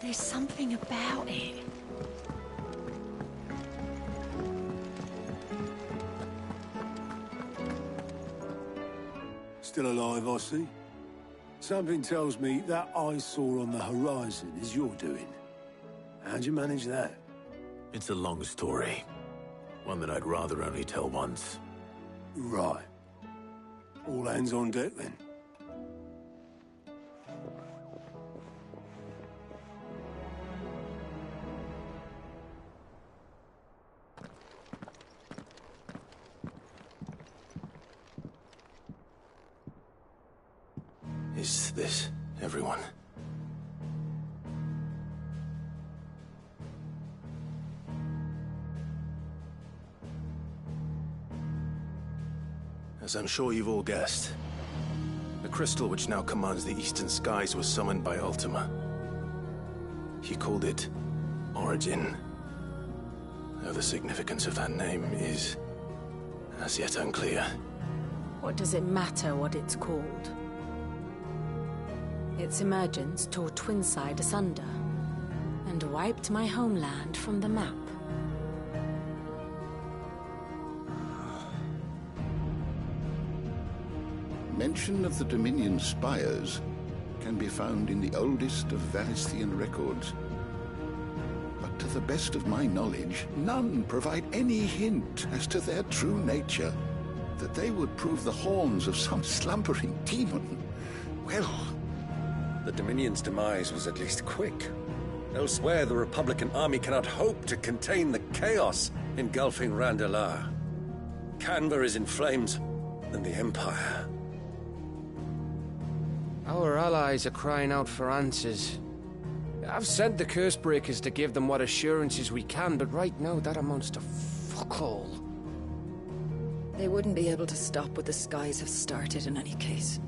There's something about it. Still alive, I see. Something tells me that eyesore on the horizon is your doing. How'd you manage that? It's a long story. One that I'd rather only tell once. Right. All hands on deck, then. Is this everyone? As I'm sure you've all guessed, the crystal which now commands the eastern skies was summoned by Ultima. He called it Origin, though the significance of that name is as yet unclear. What does it matter what it's called? Its emergence tore Twinside asunder, and wiped my homeland from the map. Mention of the Dominion spires can be found in the oldest of Varisthian records. But to the best of my knowledge, none provide any hint as to their true nature. That they would prove the horns of some slumbering demon. Well, the Dominion's demise was at least quick. Elsewhere, the Republican army cannot hope to contain the chaos engulfing Randalar. Canva is in flames, and the Empire. Our allies are crying out for answers. I've sent the Cursebreakers to give them what assurances we can, but right now that amounts to fuck all. They wouldn't be able to stop what the skies have started in any case.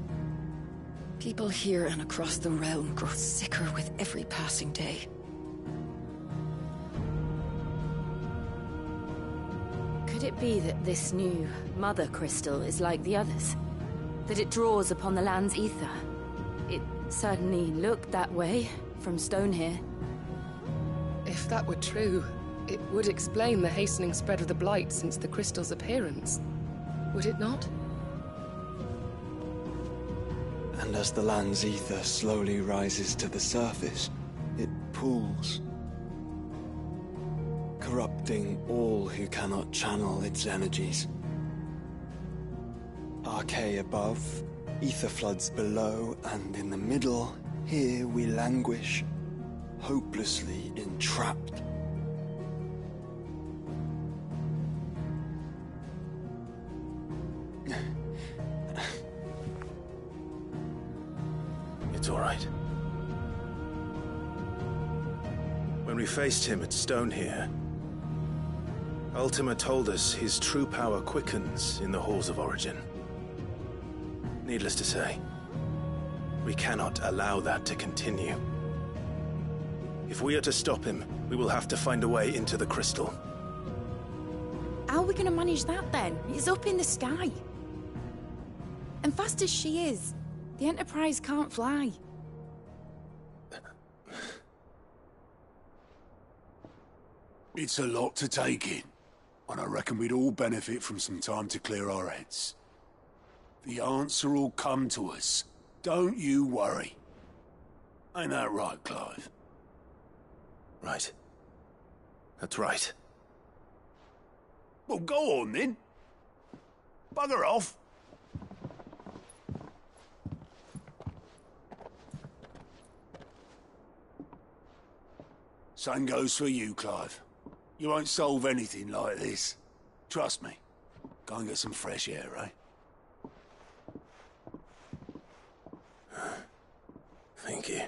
People here and across the realm grow sicker with every passing day. Could it be that this new Mother Crystal is like the others? That it draws upon the land's ether? It certainly looked that way from stone here. If that were true, it would explain the hastening spread of the Blight since the crystal's appearance. Would it not? And as the land's ether slowly rises to the surface, it pools, corrupting all who cannot channel its energies. Archay above, ether floods below, and in the middle, here we languish, hopelessly entrapped. It's all right. When we faced him at Stone here, Ultima told us his true power quickens in the halls of Origin. Needless to say, we cannot allow that to continue. If we are to stop him, we will have to find a way into the crystal. How are we gonna manage that then? It's up in the sky. And fast as she is, the Enterprise can't fly. It's a lot to take in, and I reckon we'd all benefit from some time to clear our heads. The answer will come to us. Don't you worry. Ain't that right, Clive? Right. That's right. Well, go on then. Bugger off. Same goes for you, Clive. You won't solve anything like this. Trust me. Go and get some fresh air, eh? Thank you.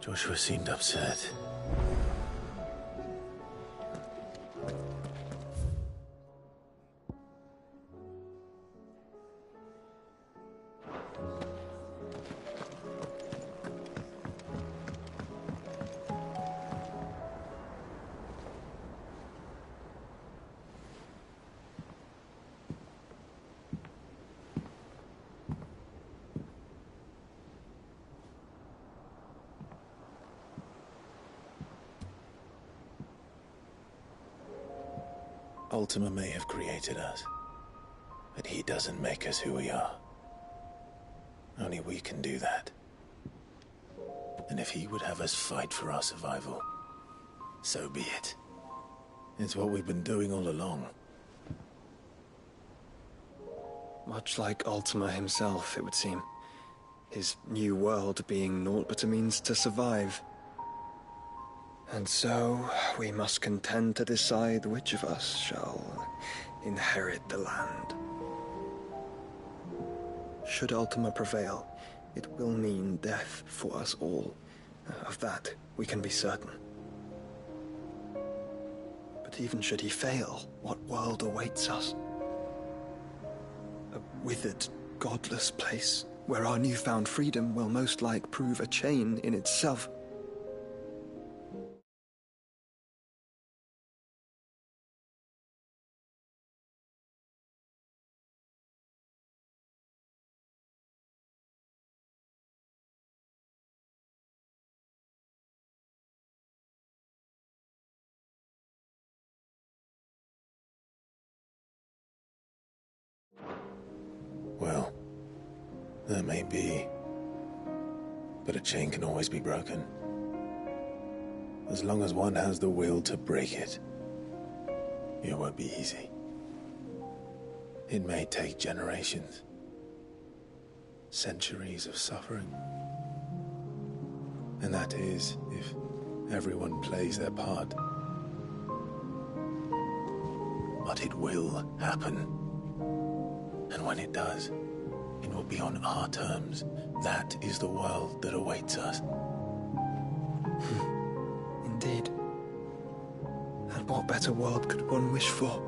Joshua seemed upset. Ultima may have created us, but he doesn't make us who we are. Only we can do that. And if he would have us fight for our survival, so be it. It's what we've been doing all along. Much like Ultima himself, it would seem. His new world being naught but a means to survive. And so, we must contend to decide which of us shall inherit the land. Should Ultima prevail, it will mean death for us all. Of that, we can be certain. But even should he fail, what world awaits us? A withered, godless place, where our newfound freedom will most like prove a chain in itself. Well, that may be, but a chain can always be broken. As long as one has the will to break it, it won't be easy. It may take generations, centuries of suffering. And that is, if everyone plays their part. But it will happen. And when it does, it will be on our terms. That is the world that awaits us. Indeed. And what better world could one wish for?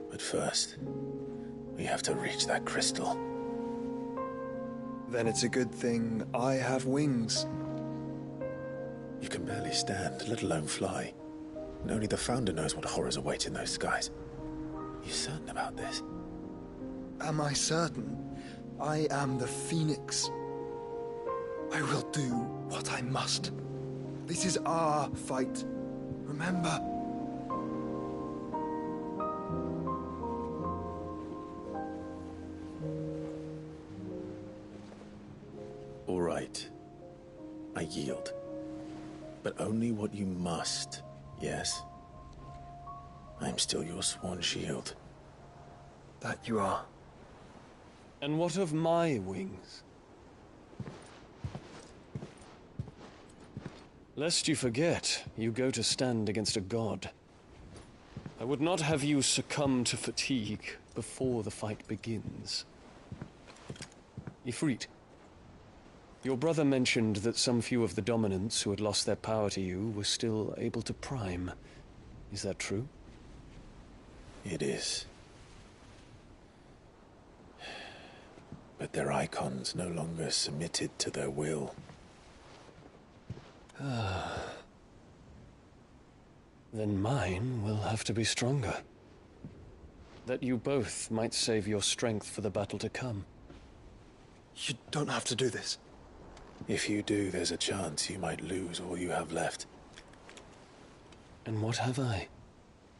But first, we have to reach that crystal. Then it's a good thing I have wings. You can barely stand, let alone fly. And only the Founder knows what horrors await in those skies. You certain about this? Am I certain? I am the Phoenix. I will do what I must. This is our fight. Remember? All right. I yield. But only what you must, yes? I'm still your sworn shield. That you are. And what of my wings? Lest you forget, you go to stand against a god. I would not have you succumb to fatigue before the fight begins. Ifrit, your brother mentioned that some few of the dominants who had lost their power to you were still able to prime. Is that true? It is. But their icons no longer submitted to their will. Then mine will have to be stronger. That you both might save your strength for the battle to come. You don't have to do this. If you do, there's a chance you might lose all you have left. And what have I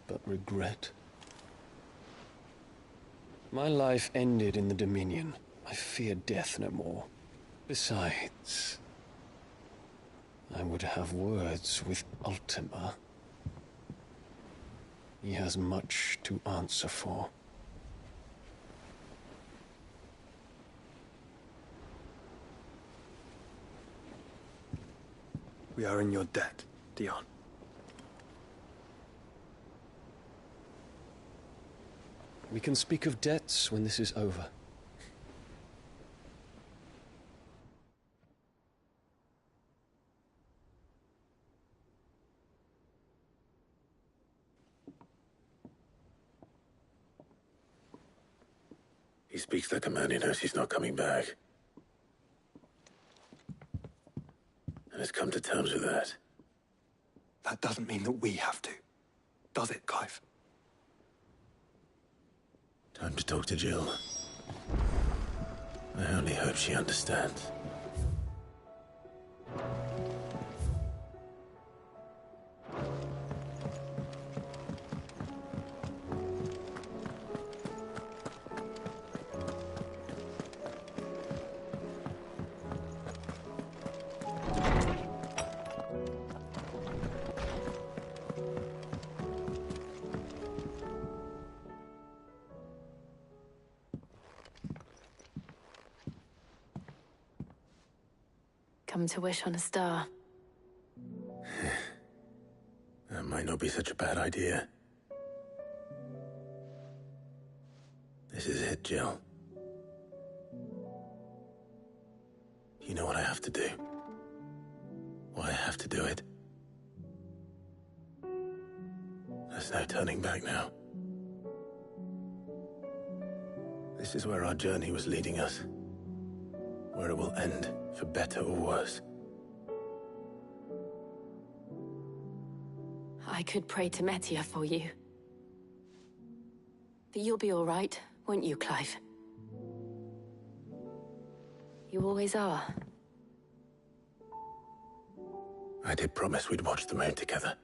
but regret? My life ended in the Dominion. I fear death no more. Besides, I would have words with Ultima. He has much to answer for. We are in your debt, Dion. We can speak of debts when this is over. He speaks the command, he knows he's not coming back. And has come to terms with that. That doesn't mean that we have to. Does it, Clive? Time to talk to Jill. I only hope she understands. Come to wish on a star. That might not be such a bad idea. This is it, Jill. You know what I have to do. Why I have to do it. There's no turning back now. This is where our journey was leading us. Where it will end, for better or worse. I could pray to Metia for you. But you'll be all right, won't you, Clive? You always are. I did promise we'd watch the moon together.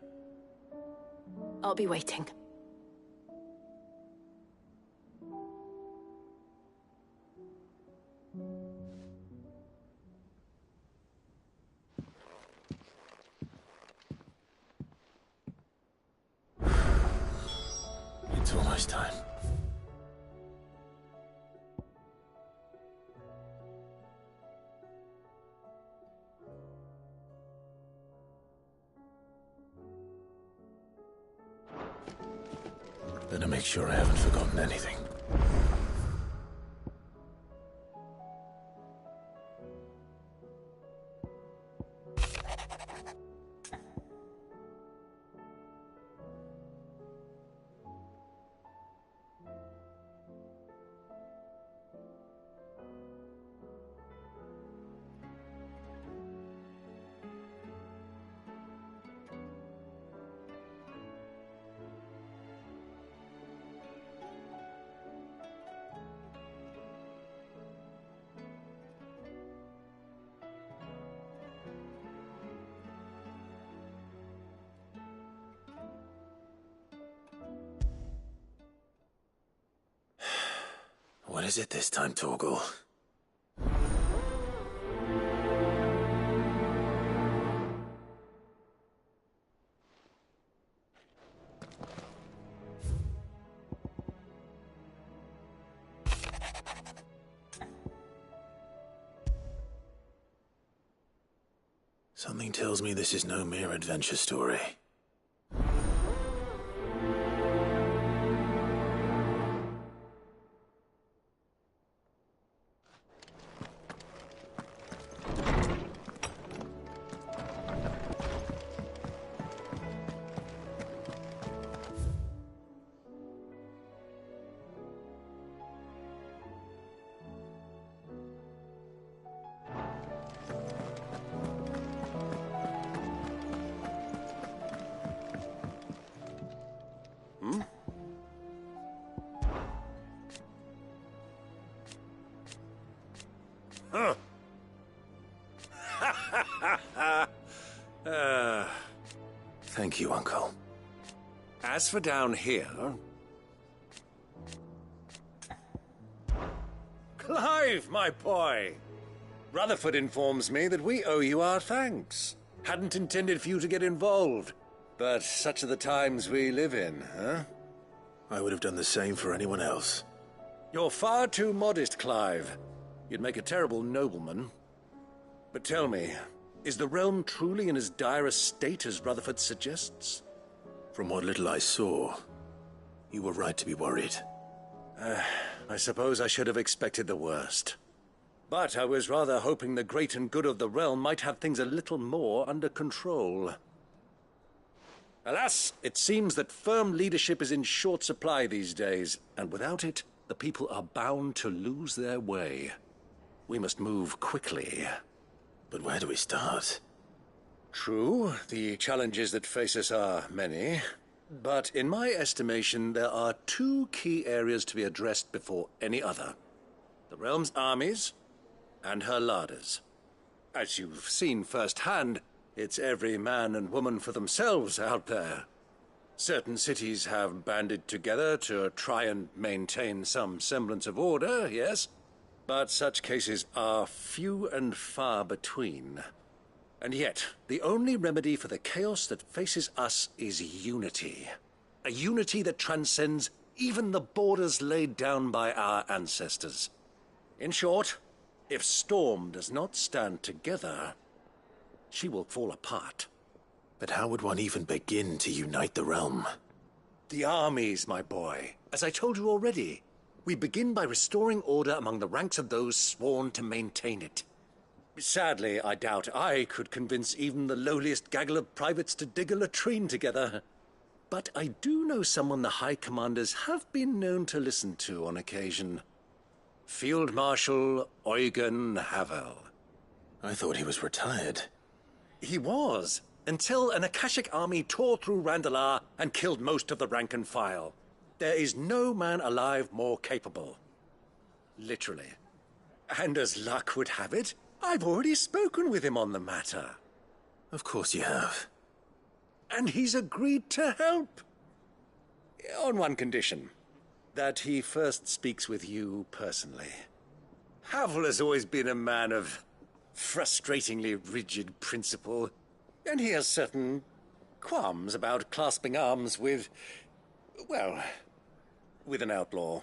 I'll be waiting. It's almost time. Better make sure I haven't forgotten anything. What is it this time, Torgal? Something tells me this is no mere adventure story. Thank you, Uncle. As for down here... Clive, my boy! Rutherford informs me that we owe you our thanks. Hadn't intended for you to get involved, but such are the times we live in, huh? I would have done the same for anyone else. You're far too modest, Clive. You'd make a terrible nobleman. But tell me, is the realm truly in as dire a state as Rutherford suggests? From what little I saw, you were right to be worried. I suppose I should have expected the worst. But I was rather hoping the great and good of the realm might have things a little more under control. Alas, it seems that firm leadership is in short supply these days, and without it, the people are bound to lose their way. We must move quickly. But where do we start? True, the challenges that face us are many. But in my estimation, there are two key areas to be addressed before any other. The realm's armies and her larders. As you've seen firsthand, it's every man and woman for themselves out there. Certain cities have banded together to try and maintain some semblance of order, yes? But such cases are few and far between. And yet, the only remedy for the chaos that faces us is unity. A unity that transcends even the borders laid down by our ancestors. In short, if Storm does not stand together, she will fall apart. But how would one even begin to unite the realm? The armies, my boy. As I told you already, we begin by restoring order among the ranks of those sworn to maintain it. Sadly, I doubt I could convince even the lowliest gaggle of privates to dig a latrine together. But I do know someone the High Commanders have been known to listen to on occasion. Field Marshal Eugen Havel. I thought he was retired. He was, until an Akashic army tore through Randalar and killed most of the rank and file. There is no man alive more capable. Literally. And as luck would have it, I've already spoken with him on the matter. Of course you have. And he's agreed to help. On one condition. That he first speaks with you personally. Havel has always been a man of frustratingly rigid principle, and he has certain qualms about clasping arms with, well, with an outlaw.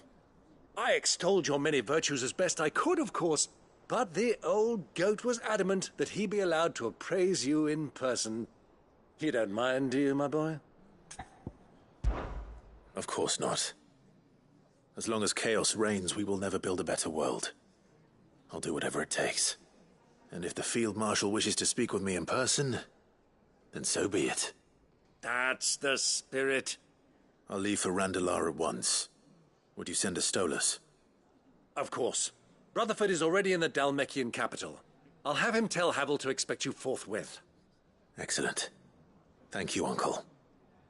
I extolled your many virtues as best I could, of course, but the old goat was adamant that he be allowed to appraise you in person. You don't mind, do you, my boy? Of course not. As long as chaos reigns, we will never build a better world. I'll do whatever it takes. And if the Field Marshal wishes to speak with me in person, then so be it. That's the spirit. I'll leave for Randalar at once. Would you send a Stolas? Of course. Rutherford is already in the Dalmekian capital. I'll have him tell Havel to expect you forthwith. Excellent. Thank you, Uncle.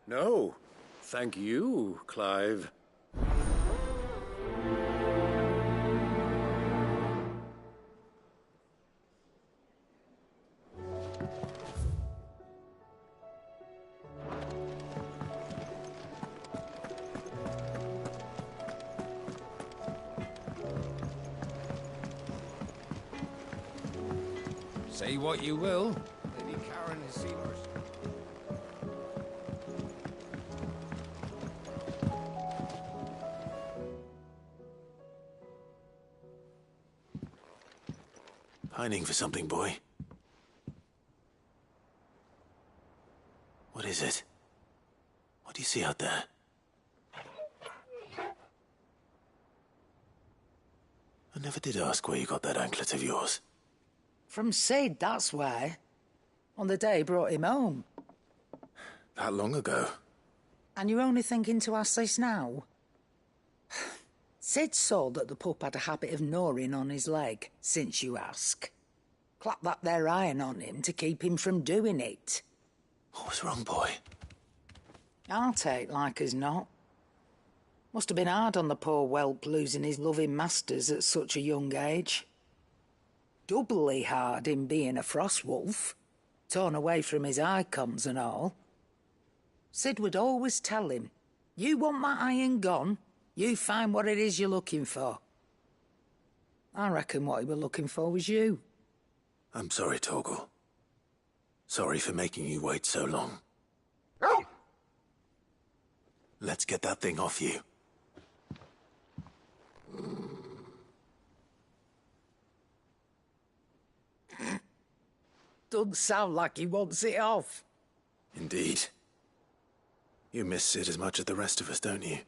No, thank you, Clive. Say what you will, Lady Karen has seen her. Pining for something, boy. What is it? What do you see out there? I never did ask where you got that anklet of yours. From Sid, that's why. On the day he brought him home. That long ago? And you're only thinking to ask this now? Sid saw that the pup had a habit of gnawing on his leg, since you ask. Clap that there iron on him to keep him from doing it. What was wrong, boy? I'll take like as not. Must have been hard on the poor whelp losing his loving masters at such a young age. Doubly hard in being a frost wolf, torn away from his icons and all. Sid would always tell him, you want that iron gone, you find what it is you're looking for. I reckon what he was looking for was you. I'm sorry, Torgal. Sorry for making you wait so long. Let's get that thing off you. Doesn't sound like he wants it off. Indeed. You miss Sid as much as the rest of us, don't you?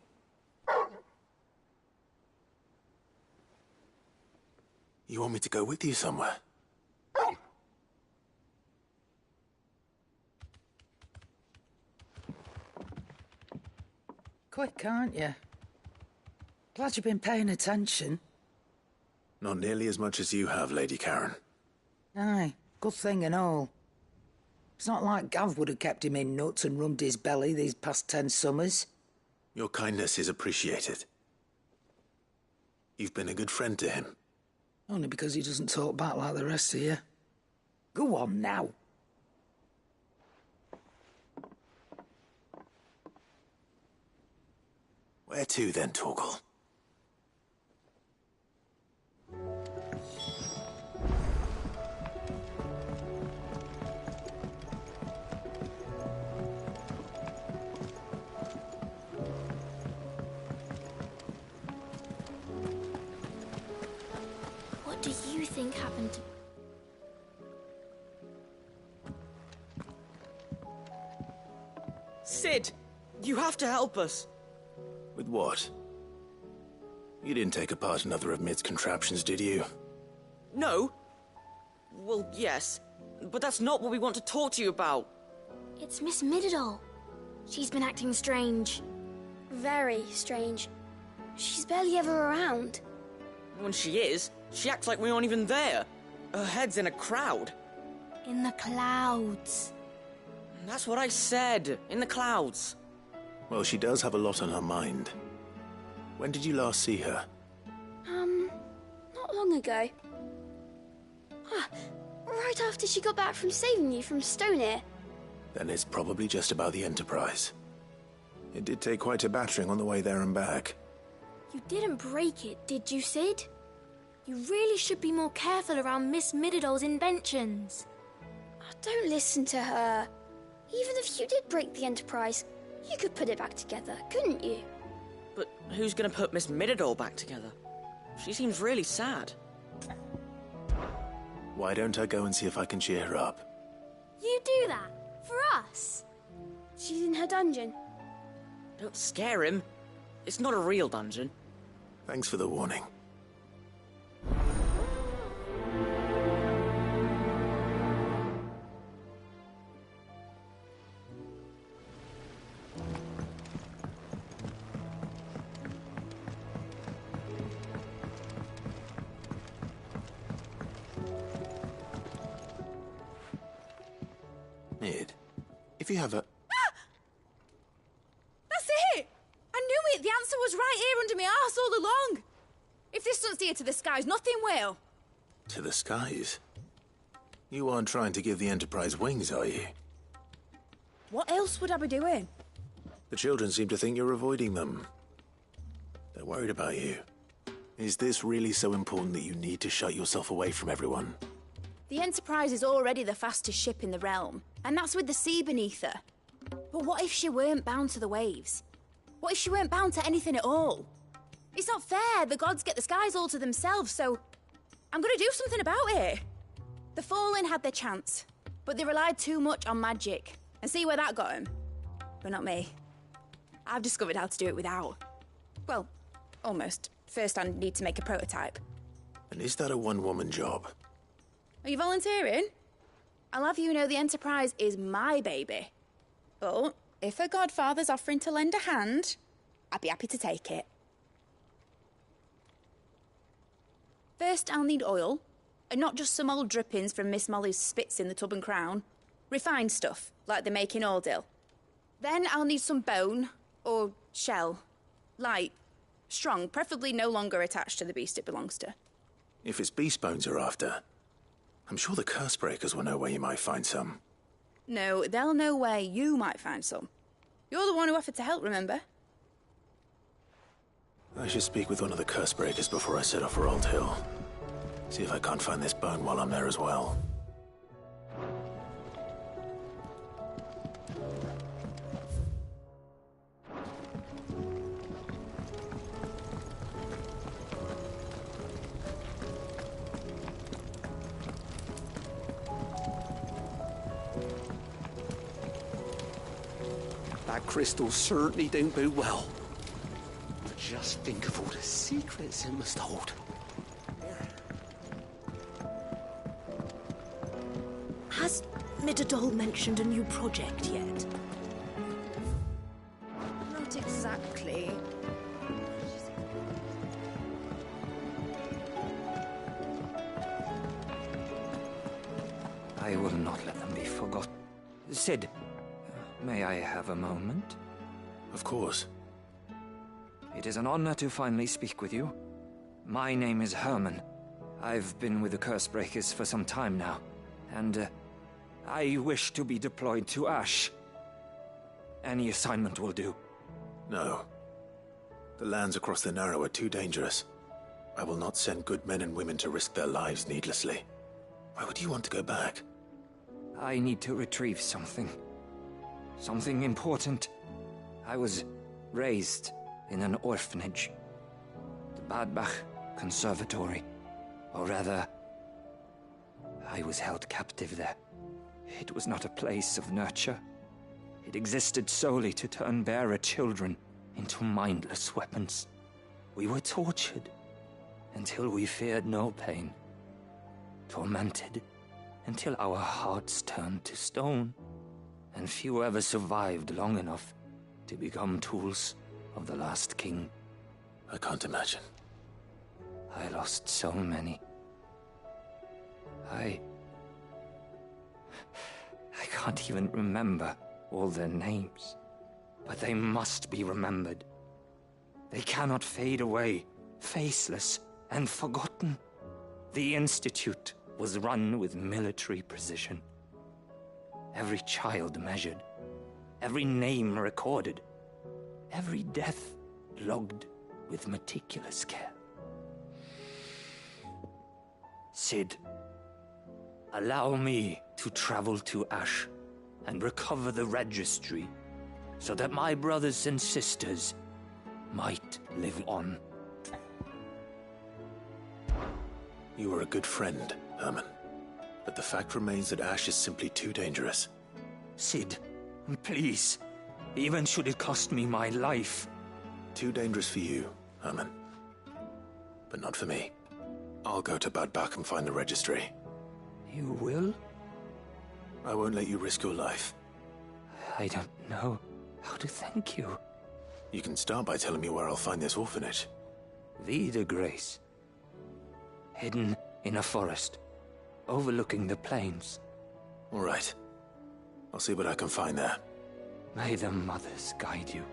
You want me to go with you somewhere? Quick, aren't you? Glad you've been paying attention. Not nearly as much as you have, Lady Karen. Aye, good thing and all. It's not like Gav would have kept him in nuts and rubbed his belly these past 10 summers. Your kindness is appreciated. You've been a good friend to him. Only because he doesn't talk back like the rest of you. Go on now. Where to then, Torgal? What do you think happened to... You have to help us. With what? You didn't take apart another of Mid's contraptions, did you? No. Well, yes. But that's not what we want to talk to you about. It's Miss Mididol. She's been acting strange. Very strange. She's barely ever around. When she is, she acts like we aren't even there. Her head's in a crowd. In the clouds. That's what I said. In the clouds. Well, she does have a lot on her mind. When did you last see her? Not long ago. Right after she got back from saving you from Stoneir. Then it's probably just about the Enterprise. It did take quite a battering on the way there and back. You didn't break it, did you, Sid? You really should be more careful around Miss Mididol's inventions. Oh, don't listen to her. Even if you did break the Enterprise, you could put it back together, couldn't you? But who's gonna put Miss Mididol back together? She seems really sad. Why don't I go and see if I can cheer her up? You do that? For us? She's in her dungeon. Don't scare him. It's not a real dungeon. Thanks for the warning. Mid, if you have a... That's it! I knew it! The answer was right here under my arse all along! If this doesn't steer to the skies, nothing will! To the skies? You aren't trying to give the Enterprise wings, are you? What else would I be doing? The children seem to think you're avoiding them. They're worried about you. Is this really so important that you need to shut yourself away from everyone? The Enterprise is already the fastest ship in the realm, and that's with the sea beneath her. But what if she weren't bound to the waves? What if she weren't bound to anything at all? It's not fair. The gods get the skies all to themselves, so I'm gonna do something about it. The Fallen had their chance, but they relied too much on magic. And see where that got them? But not me. I've discovered how to do it without. Well, almost. First I need to make a prototype. And is that a one-woman job? Are you volunteering? I'll have you know the Enterprise is my baby. But if a godfather's offering to lend a hand, I'd be happy to take it. First, I'll need oil, and not just some old drippings from Miss Molly's spits in the Tub and Crown. Refined stuff, like they make in Ordil. Then I'll need some bone, or shell. Light, strong, preferably no longer attached to the beast it belongs to. If it's beast bones you're after, I'm sure the Cursebreakers will know where you might find some. No, they'll know where you might find some. You're the one who offered to help, remember? I should speak with one of the Cursebreakers before I set off for Old Hill. See if I can't find this bone while I'm there as well. That crystal certainly don't bode well. But just think of all the secrets it must hold. Has Mididol mentioned a new project yet? Not exactly. I will not let them be forgotten. Sid, may I have a moment? Of course. It is an honor to finally speak with you. My name is Herman. I've been with the Cursebreakers for some time now, and I wish to be deployed to Ash. Any assignment will do. No. The lands across the Narrow are too dangerous. I will not send good men and women to risk their lives needlessly. Why would you want to go back? I need to retrieve something. Something important. I was raised in an orphanage. The Badbach Conservatory. Or rather, I was held captive there. It was not a place of nurture. It existed solely to turn bearer children into mindless weapons. We were tortured until we feared no pain. Tormented until our hearts turned to stone. And few ever survived long enough to become tools of the last king. I can't imagine. I lost so many. I can't even remember all their names. But they must be remembered. They cannot fade away, faceless and forgotten. The Institute was run with military precision. Every child measured, every name recorded, every death logged with meticulous care. Cid, allow me to travel to Ash and recover the registry so that my brothers and sisters might live on. You are a good friend, Herman. But the fact remains that Ash is simply too dangerous. Cid, please. Even should it cost me my life. Too dangerous for you, Herman. But not for me. I'll go to Bad Bach and find the registry. You will? I won't let you risk your life. I don't know how to thank you. You can start by telling me where I'll find this orphanage. Vie de Grace. Hidden in a forest, overlooking the plains. All right. I'll see what I can find there. May the mothers guide you.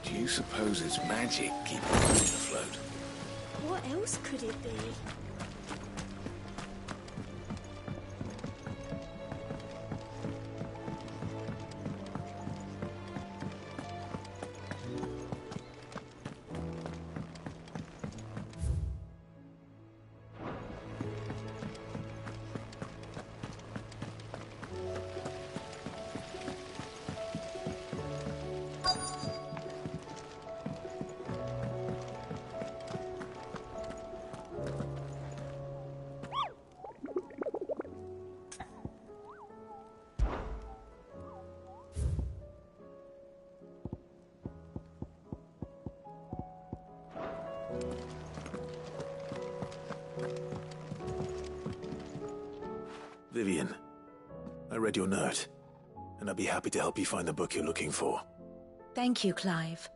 Do you suppose it's magic keeping it afloat? What else could it be? Vivian, I read your note, and I'd be happy to help you find the book you're looking for. Thank you, Clive.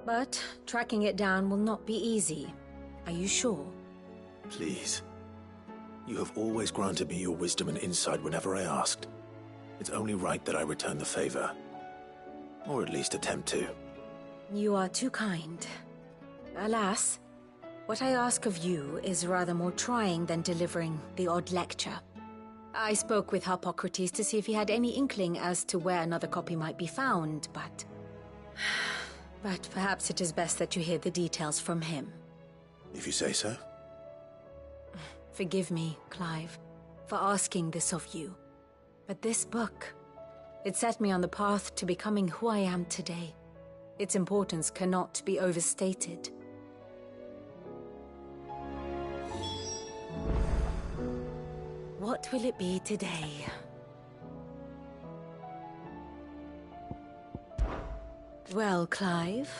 But tracking it down will not be easy. Are you sure? Please. You have always granted me your wisdom and insight whenever I asked. It's only right that I return the favor. Or at least attempt to. You are too kind. Alas, what I ask of you is rather more trying than delivering the odd lecture. I spoke with Harpocrates to see if he had any inkling as to where another copy might be found, but perhaps it is best that you hear the details from him. If you say so. Forgive me, Clive, for asking this of you. But this book, it set me on the path to becoming who I am today. Its importance cannot be overstated. What will it be today? Well, Clive?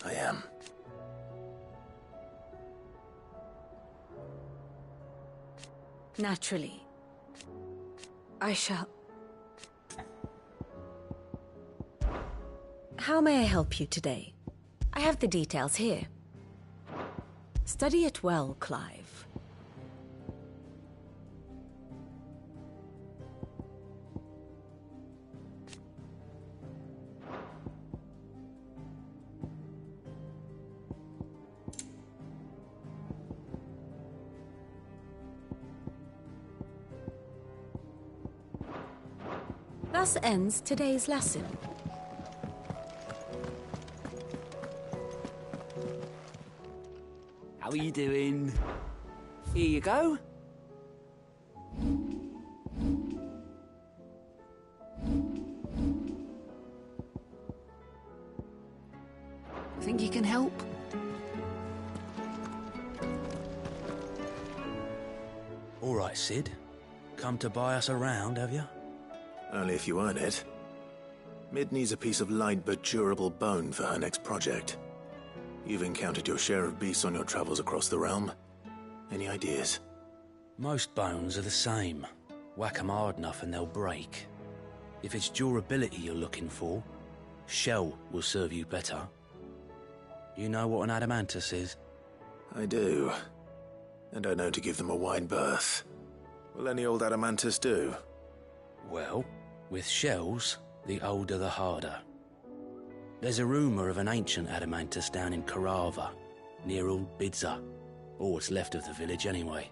I am. Naturally. I shall... How may I help you today? I have the details here. Study it well, Clive. Thus ends today's lesson. How are you doing? Here you go. Think you can help? All right, Sid. Come to buy us around, have you? Only if you earn it. Mid needs a piece of light but durable bone for her next project. You've encountered your share of beasts on your travels across the realm. Any ideas? Most bones are the same. Whack 'em hard enough and they'll break. If it's durability you're looking for, shell will serve you better. You know what an adamantus is? I do. And I know to give them a wide berth. Will any old adamantus do? Well, with shells, the older the harder. There's a rumour of an ancient adamantus down in Karava, near Old Bidza. Or what's left of the village anyway.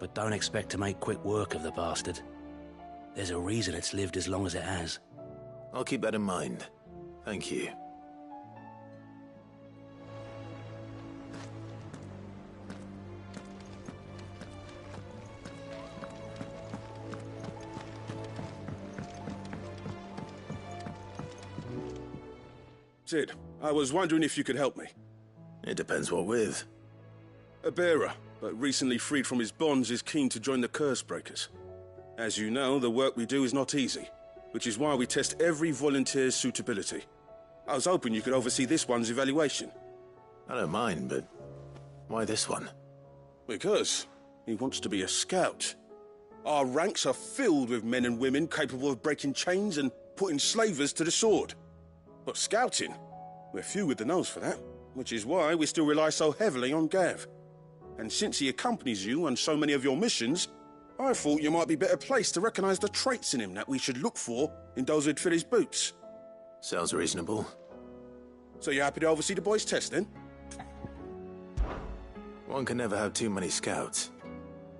But don't expect to make quick work of the bastard. There's a reason it's lived as long as it has. I'll keep that in mind. Thank you. Sid, I was wondering if you could help me. It depends what with. A bearer, but recently freed from his bonds, is keen to join the Cursebreakers. As you know, the work we do is not easy, which is why we test every volunteer's suitability. I was hoping you could oversee this one's evaluation. I don't mind, but why this one? Because he wants to be a scout. Our ranks are filled with men and women capable of breaking chains and putting slavers to the sword. But scouting, we're few with the nose for that, which is why we still rely so heavily on Gav. And since he accompanies you on so many of your missions, I thought you might be better placed to recognize the traits in him that we should look for in those who'd fill his boots. Sounds reasonable. So you're happy to oversee the boys' test, then? One can never have too many scouts.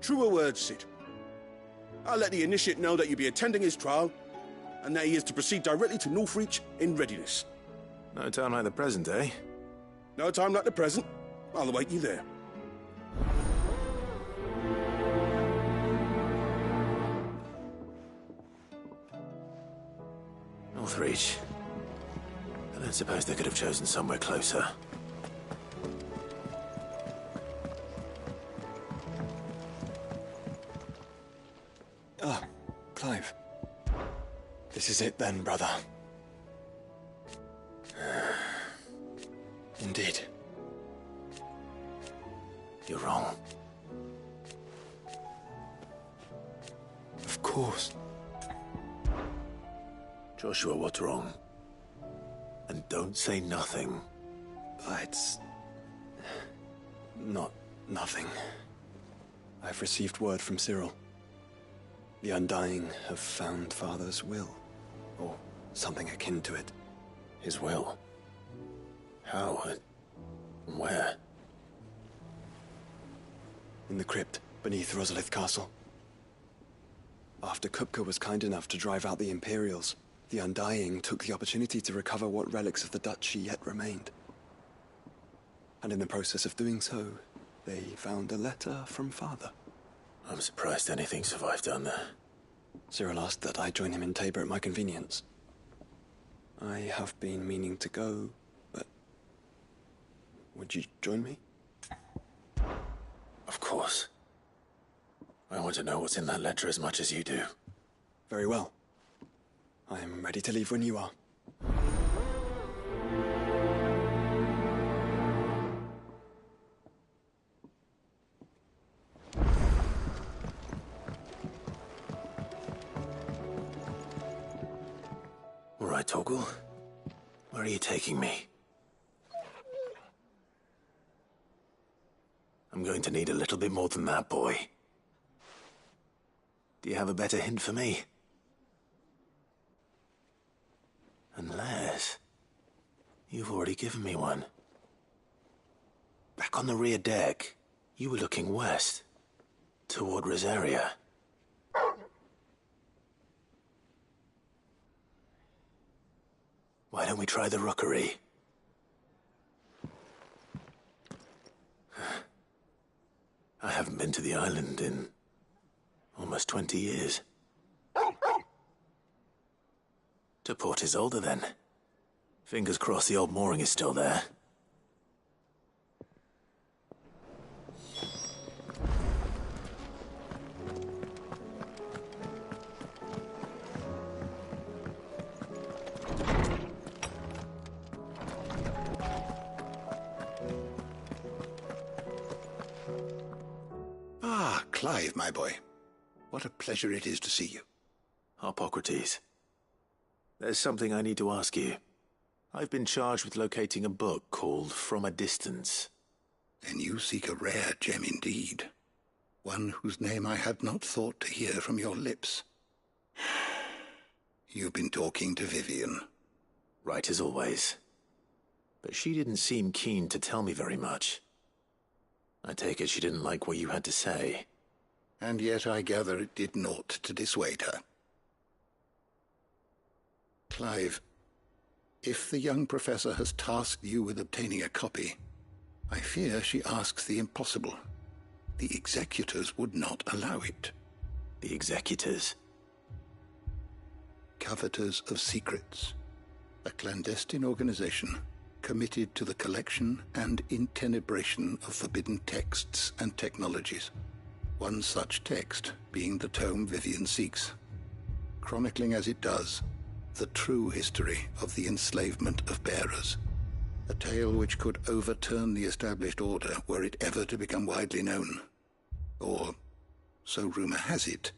Truer words, Sid. I'll let the initiate know that you'll be attending his trial, and that he is to proceed directly to Northreach in readiness. No time like the present, eh? No time like the present. I'll await you there. Northreach. I don't suppose they could have chosen somewhere closer. Ah, Clive. This is it then, brother. Indeed. You're wrong. Of course. Joshua, what's wrong? And don't say nothing. It's... not nothing. I've received word from Cyril. The Undying have found Father's will. Or something akin to it. His will? How? Where? In the crypt, beneath Rosalith Castle. After Kupka was kind enough to drive out the Imperials, the Undying took the opportunity to recover what relics of the Duchy yet remained. And in the process of doing so, they found a letter from Father. I'm surprised anything survived down there. Cyril asked that I join him in Tabor at my convenience. I have been meaning to go, but... would you join me? Of course. I want to know what's in that letter as much as you do. Very well. I am ready to leave when you are. All right, Torgal. Where are you taking me? I'm going to need a little bit more than that, boy. Do you have a better hint for me? Unless... you've already given me one. Back on the rear deck, you were looking west, toward Rosaria. Why don't we try the rookery? I haven't been to the island in almost 20 years. To Port Isolde, then. Fingers crossed the old mooring is still there. Ah, Clive, my boy. What a pleasure it is to see you. Harpocrates. There's something I need to ask you. I've been charged with locating a book called From a Distance. Then you seek a rare gem indeed. One whose name I had not thought to hear from your lips. You've been talking to Vivian. Right as always. But she didn't seem keen to tell me very much. I take it she didn't like what you had to say. And yet I gather it did naught to dissuade her. Clive, if the young professor has tasked you with obtaining a copy, I fear she asks the impossible. The executors would not allow it. The executors? Coveters of Secrets. A clandestine organization committed to the collection and intenebration of forbidden texts and technologies. One such text being the tome Vivian seeks, chronicling as it does the true history of the enslavement of bearers. A tale which could overturn the established order were it ever to become widely known. Or, so rumor has it.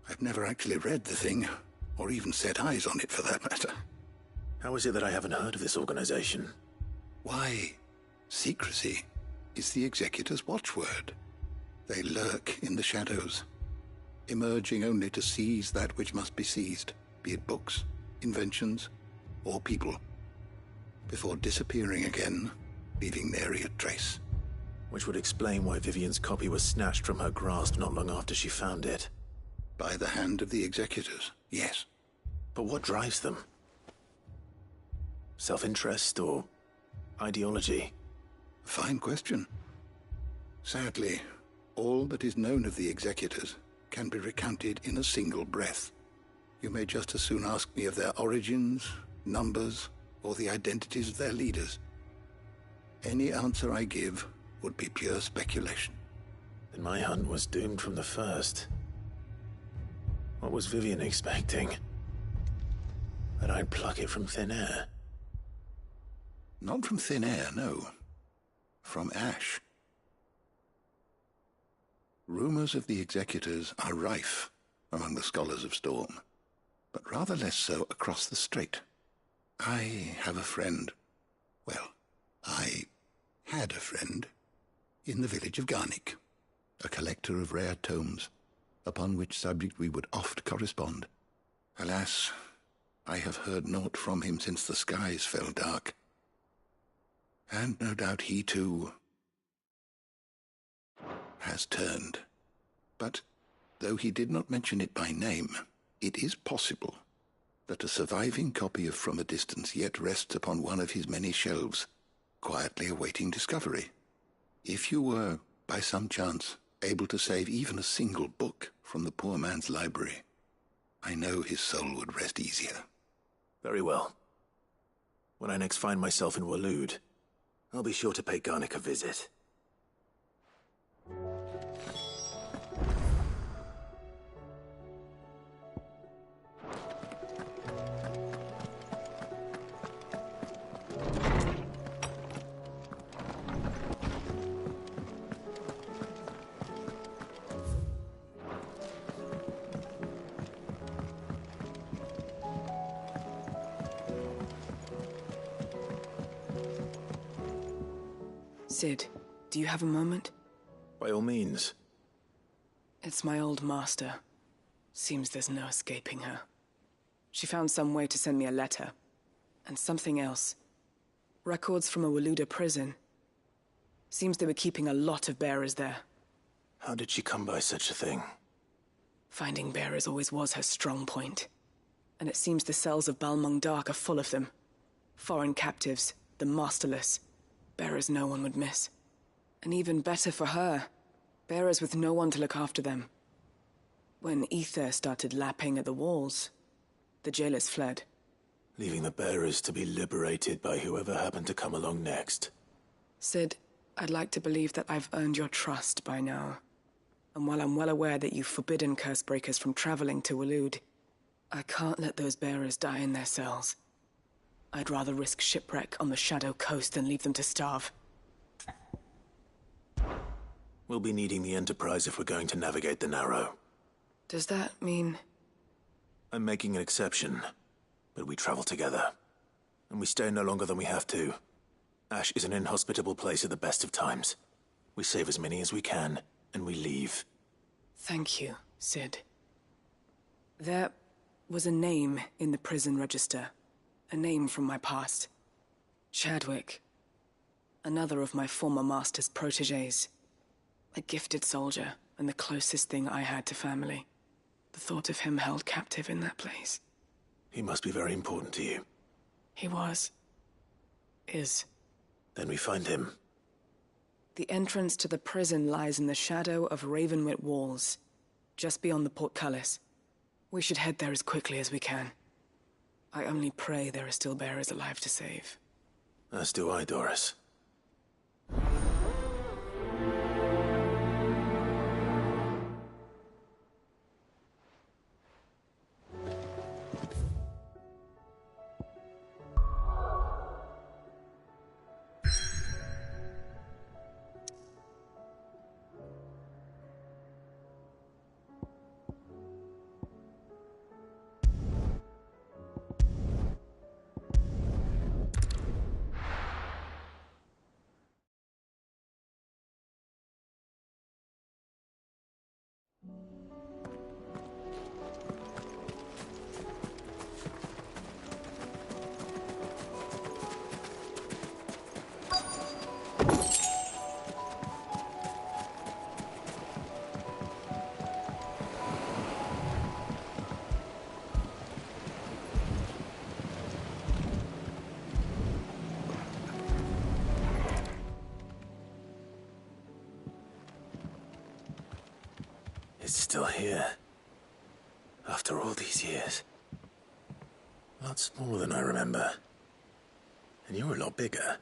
I've never actually read the thing, or even set eyes on it for that matter. How is it that I haven't heard of this organization? Why, secrecy is the executor's watchword. They lurk in the shadows, emerging only to seize that which must be seized, be it books, inventions, or people, before disappearing again, leaving nary a trace. Which would explain why Vivian's copy was snatched from her grasp not long after she found it. By the hand of the executors, yes. But what drives them? Self-interest or ideology? Fine question. Sadly, all that is known of the executors can be recounted in a single breath. You may just as soon ask me of their origins, numbers, or the identities of their leaders. Any answer I give would be pure speculation. Then my hunt was doomed from the first. What was Vivian expecting? That I'd pluck it from thin air? Not from thin air, no. From ash. Rumors of the executors are rife among the scholars of Storm, but rather less so across the strait. I have a friend. Well, I had a friend in the village of Garnick, a collector of rare tomes, upon which subject we would oft correspond. Alas, I have heard naught from him since the skies fell dark. And no doubt he, too, has turned. But, though he did not mention it by name, it is possible that a surviving copy of From a Distance yet rests upon one of his many shelves, quietly awaiting discovery. If you were, by some chance, able to save even a single book from the poor man's library, I know his soul would rest easier. Very well. When I next find myself in Waloed, I'll be sure to pay Garnick a visit. Sid, do you have a moment? By all means. It's my old master. Seems there's no escaping her. She found some way to send me a letter. And something else. Records from a Waluda prison. Seems they were keeping a lot of bearers there. How did she come by such a thing? Finding bearers always was her strong point. and it seems the cells of Balmung Dark are full of them. Foreign captives, the masterless, bearers no one would miss. And even better for her, bearers with no one to look after them. When ether started lapping at the walls, the jailers fled. Leaving the bearers to be liberated by whoever happened to come along next. Sid, I'd like to believe that I've earned your trust by now. And while I'm well aware that you've forbidden Cursebreakers from traveling to Waloed, I can't let those bearers die in their cells. I'd rather risk shipwreck on the Shadow Coast than leave them to starve. We'll be needing the Enterprise if we're going to navigate the Narrow. Does that mean... I'm making an exception, but we travel together. And we stay no longer than we have to. Ash is an inhospitable place at the best of times. We save as many as we can, and we leave. Thank you, Sid. There was a name in the prison register. A name from my past. Chadwick. Another of my former master's protégés. A gifted soldier, and the closest thing I had to family. The thought of him held captive in that place. He must be very important to you. He was. Is. Then we find him. The entrance to the prison lies in the shadow of Ravenwit Walls, just beyond the portcullis. We should head there as quickly as we can. I only pray there are still bearers alive to save. As do I, Doris. It's still here. After all these years. A lot smaller than I remember. And you're a lot bigger.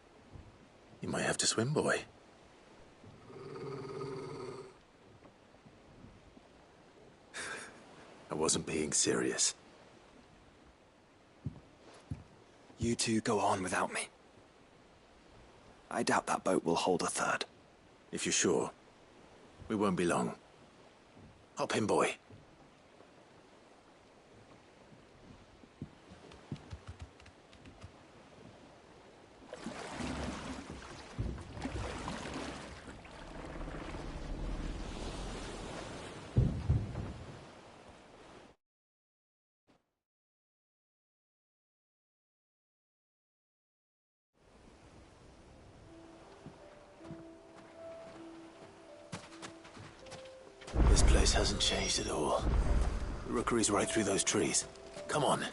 You might have to swim, boy. I wasn't being serious. You two go on without me. I doubt that boat will hold a third. If you're sure, we won't be long. Hop in, boy. This place hasn't changed at all. The rookery's right through those trees. Come on.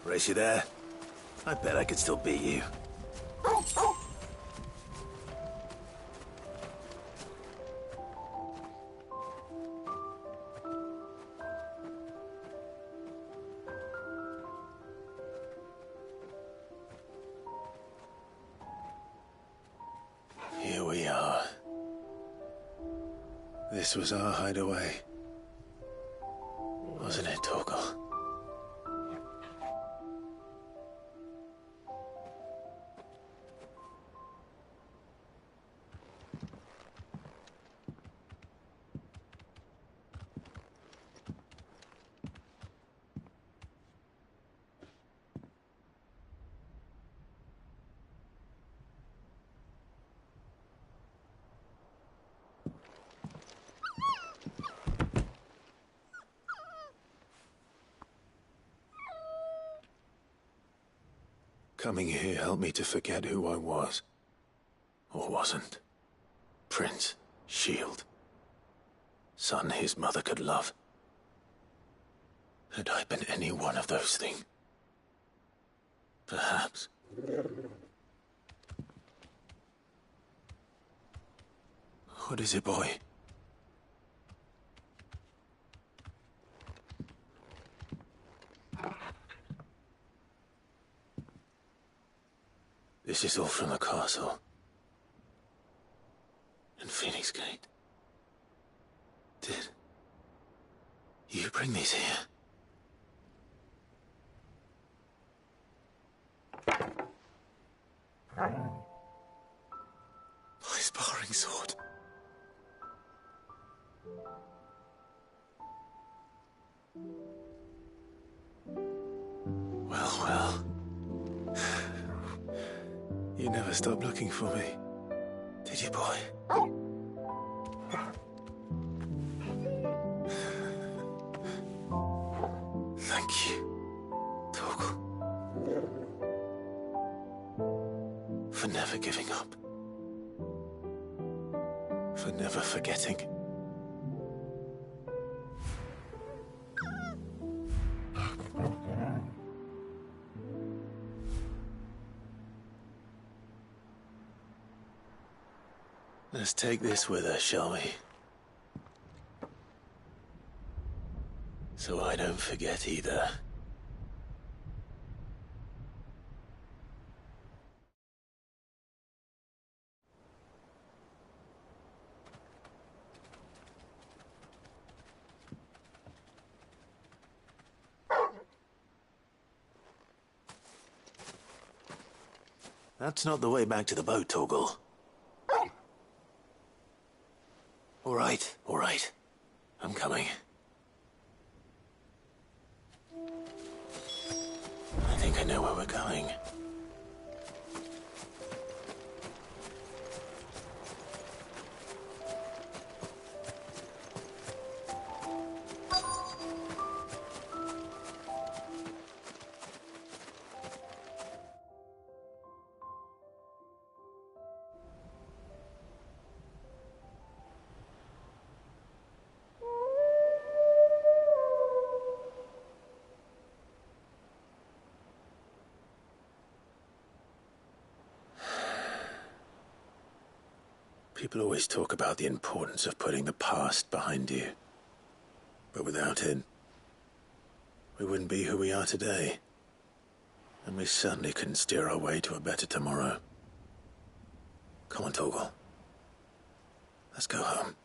Race you there? I bet I could still beat you. Here we are. This was our hideaway. Wasn't it, Torgal? Coming here helped me to forget who I was. Or wasn't. Prince, Shield. son his mother could love. Had I been any one of those things, perhaps. What is it, boy? This is all from the castle. And Phoenix Gate. Did you bring these here? My sparring sword. Well. You never stopped looking for me, did you, boy? Thank you, Torgal, for never giving up, for never forgetting. Let's take this with us, shall we? So I don't forget either. That's not the way back to the boat, Torgal. All right. I'm coming. I think I know where we're going. People always talk about the importance of putting the past behind you. But without it, we wouldn't be who we are today. And we certainly couldn't steer our way to a better tomorrow. Come on, Torgal. Let's go home.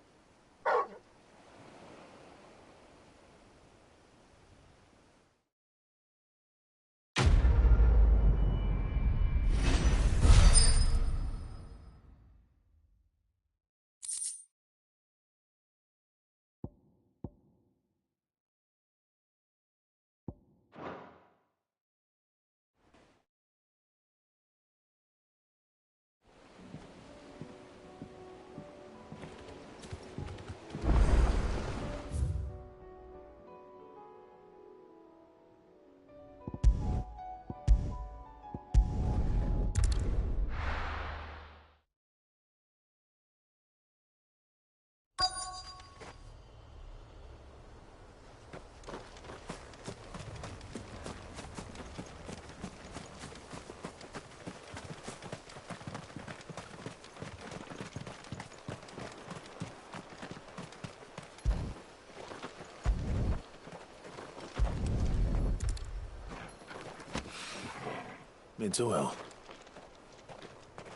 Midsoil.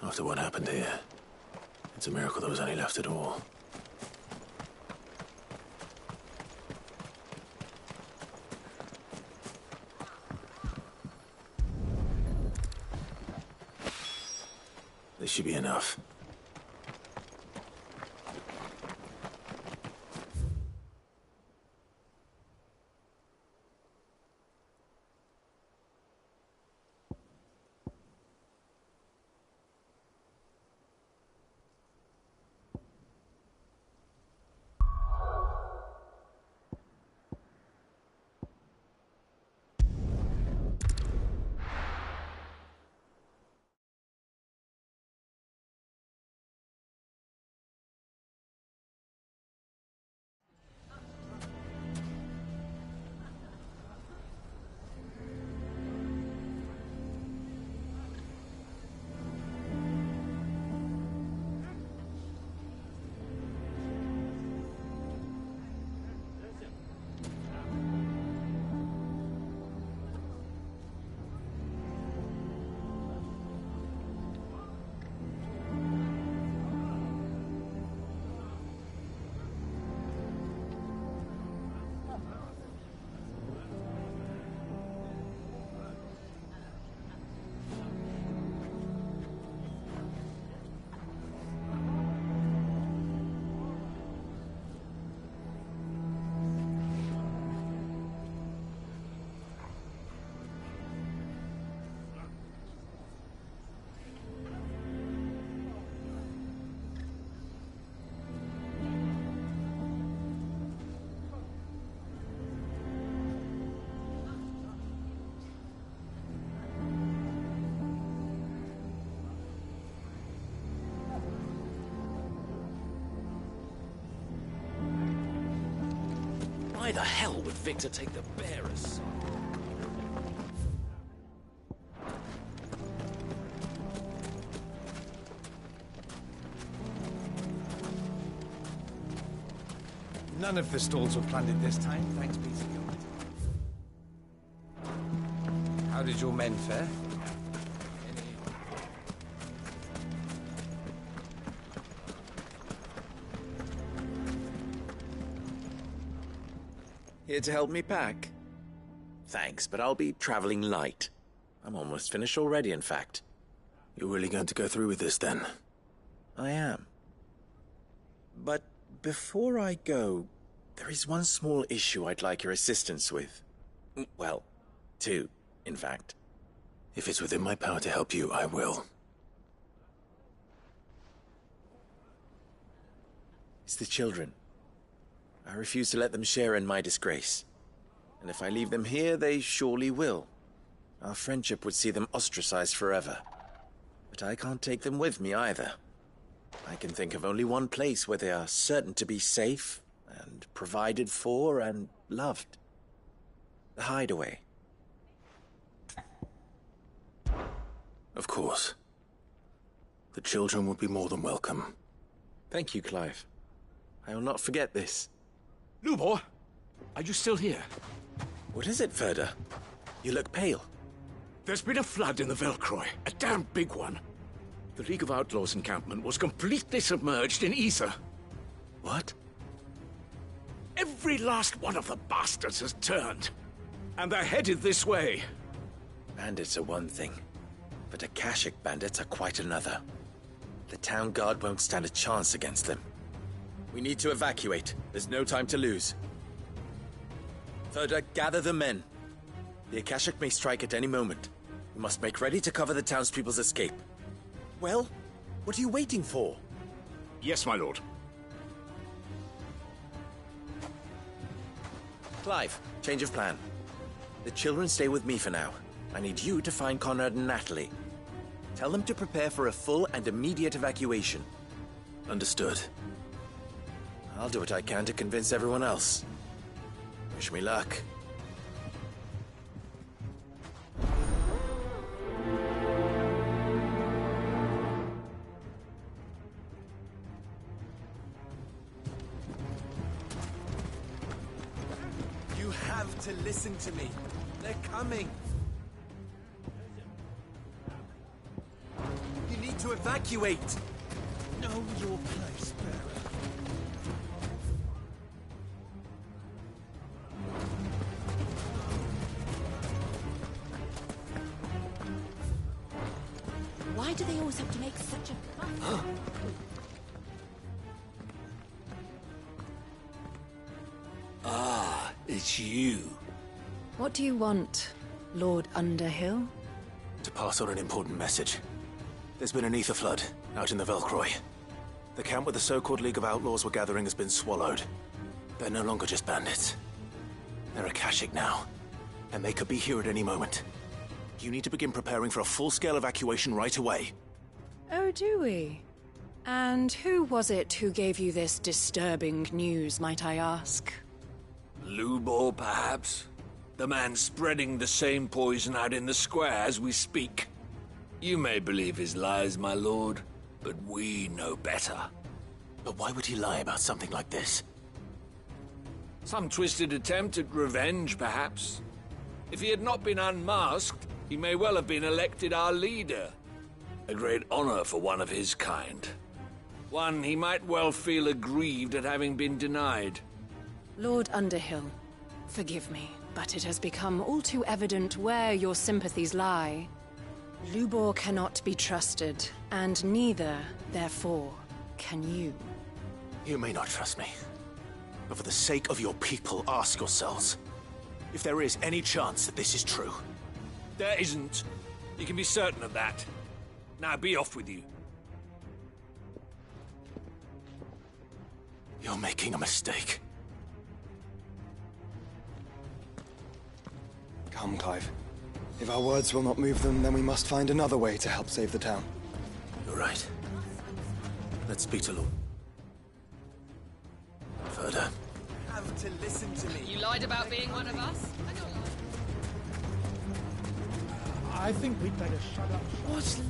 After what happened here, it's a miracle there was any left at all. This should be enough. Why the hell would Victor take the bearers? None of the stalls were plundered this time, thanks be to God. How did your men fare? Here to help me pack? Thanks, but I'll be traveling light. I'm almost finished already, in fact. You're really going to go through with this, then? I am. But before I go, there is one small issue I'd like your assistance with. Well, two, in fact. If it's within my power to help you, I will. It's the children. I refuse to let them share in my disgrace. And if I leave them here, they surely will. Our friendship would see them ostracized forever. But I can't take them with me either. I can think of only one place where they are certain to be safe, and provided for, and loved. The Hideaway. Of course. The children would be more than welcome. Thank you, Clive. I will not forget this. Lubor, are you still here? What is it, Ferda? You look pale. There's been a flood in the Velcroy, a damn big one. The League of Outlaws encampment was completely submerged in ether. What? Every last one of the bastards has turned. And they're headed this way. Bandits are one thing, but Akashic bandits are quite another. The town guard won't stand a chance against them. We need to evacuate. There's no time to lose. Ferda, gather the men. The Akashic may strike at any moment. We must make ready to cover the townspeople's escape. Well, what are you waiting for? Yes, my lord. Clive, change of plan. The children stay with me for now. I need you to find Conrad and Natalie. Tell them to prepare for a full and immediate evacuation. Understood. I'll do what I can to convince everyone else. Wish me luck. You have to listen to me. They're coming. You need to evacuate. Know your place, bearer. Why do they always have to make such a fuss? Ah, it's you. What do you want, Lord Underhill? To pass on an important message. There's been an ether flood out in the Velcroy. The camp where the so-called League of Outlaws were gathering has been swallowed. They're no longer just bandits. They're Akashic now, and they could be here at any moment. You need to begin preparing for a full-scale evacuation right away. Oh, do we? And who was it who gave you this disturbing news, might I ask? Lubor, perhaps? The man spreading the same poison out in the square as we speak. You may believe his lies, my lord, but we know better. But why would he lie about something like this? Some twisted attempt at revenge, perhaps. If he had not been unmasked, he may well have been elected our leader. A great honor for one of his kind. One he might well feel aggrieved at having been denied. Lord Underhill, forgive me, but it has become all too evident where your sympathies lie. Lubor cannot be trusted, and neither, therefore, can you. You may not trust me, but for the sake of your people, ask yourselves if there is any chance that this is true. There isn't. You can be certain of that. Now be off with you. You're making a mistake. Come, Clive. If our words will not move them, then we must find another way to help save the town. You're right. Let's speak to Lord Ferda. have to listen to me. You lied about being one of us? I think we'd better shut up. What's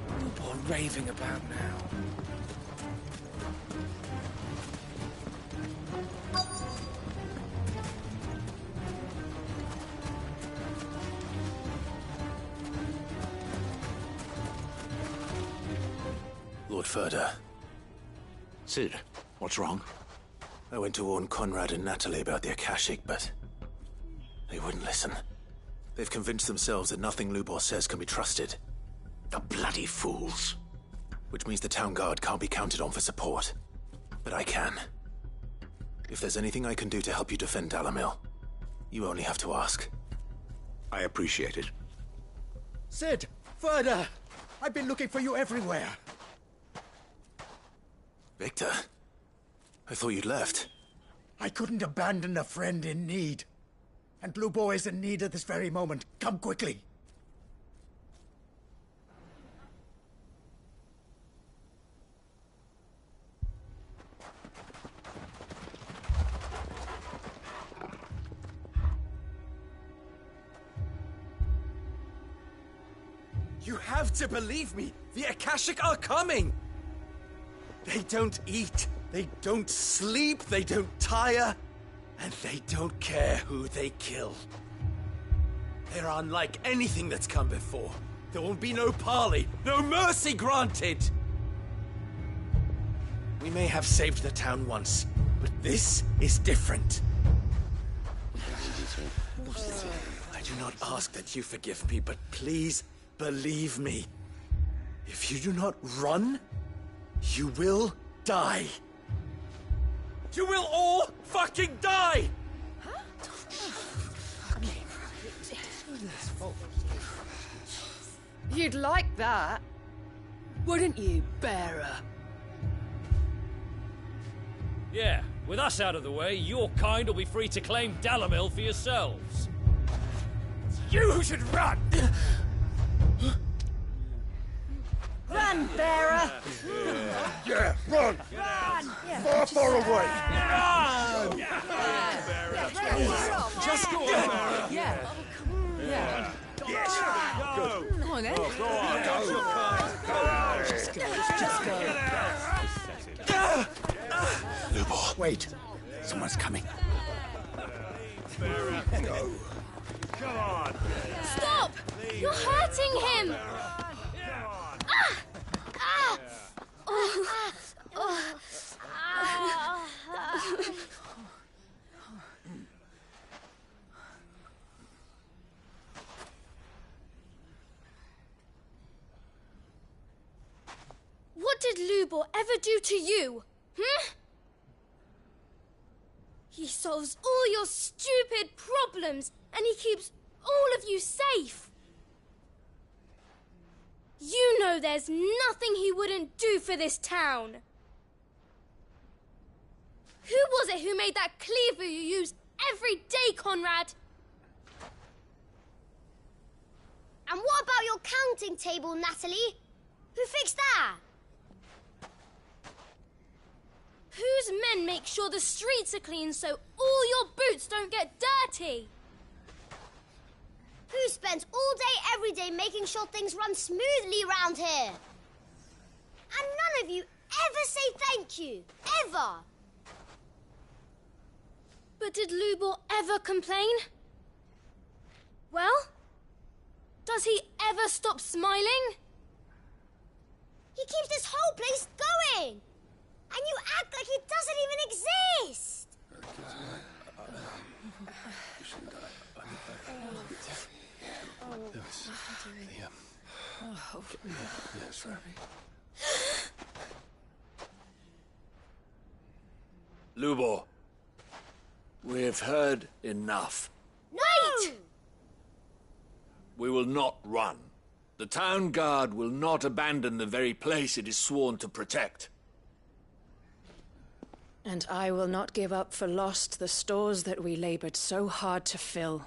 Lubor raving about now? Lord Ferda. Cid, what's wrong? I went to warn Conrad and Natalie about the Akashic, but they wouldn't listen. They've convinced themselves that nothing Lubor says can be trusted. The bloody fools. Which means the town guard can't be counted on for support. But I can. If there's anything I can do to help you defend Dalamil, you only have to ask. I appreciate it. Cid! Ferda! I've been looking for you everywhere. Victor? I thought you'd left. I couldn't abandon a friend in need. And Lubor is in need at this very moment. Come quickly. You have to believe me! The Akashic are coming! They don't eat, they don't sleep, they don't tire, and they don't care who they kill. They're unlike anything that's come before. There won't be no parley, no mercy granted! We may have saved the town once, but this is different. I do not ask that you forgive me, but please believe me. If you do not run, you will die. You will all fucking die! You'd like that, wouldn't you, bearer? Yeah, with us out of the way, your kind will be free to claim Dalamil for yourselves. You should run! Run, bearer! Yeah, run! Run! Far, far away! Run! Just go on, Bearer! Yeah. Yeah. Yes! Go! Come on, then. Go on, go! Just go. Lubor. Wait. Someone's coming. Go. Come on! Stop! You're hurting him! Ah! Ah! Oh. Oh. Ah. What did Lubor ever do to you? He solves all your stupid problems, and he keeps all of you safe. You know there's nothing he wouldn't do for this town. Who was it who made that cleaver you use every day, Conrad? And what about your counting table, Natalie? Who fixed that? Whose men make sure the streets are clean so all your boots don't get dirty? Who spends all day, every day making sure things run smoothly round here? And none of you ever say thank you. Ever. But did Lubor ever complain? Well, does he ever stop smiling? He keeps this whole place going. And you act like he doesn't even exist. Lubor, we've heard enough. No! We will not run. The town guard will not abandon the very place it is sworn to protect. And I will not give up for lost the stores that we labored so hard to fill.